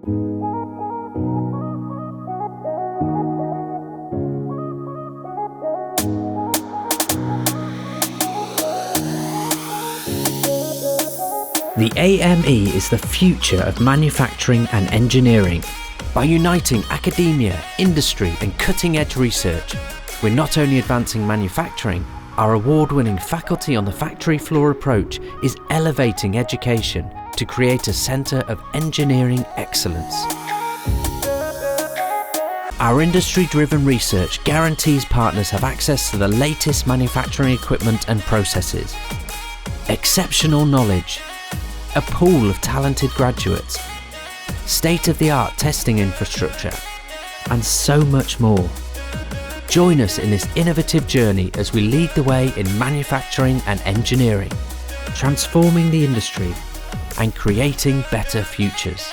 The AME is the future of manufacturing and engineering. By uniting academia, industry and cutting-edge research, we're not only advancing manufacturing, our award-winning faculty on the factory floor approach is elevating education to create a centre of engineering excellence. Our industry-driven research guarantees partners have access to the latest manufacturing equipment and processes, exceptional knowledge, a pool of talented graduates, state-of-the-art testing infrastructure, and so much more. Join us in this innovative journey as we lead the way in manufacturing and engineering, transforming the industry and creating better futures.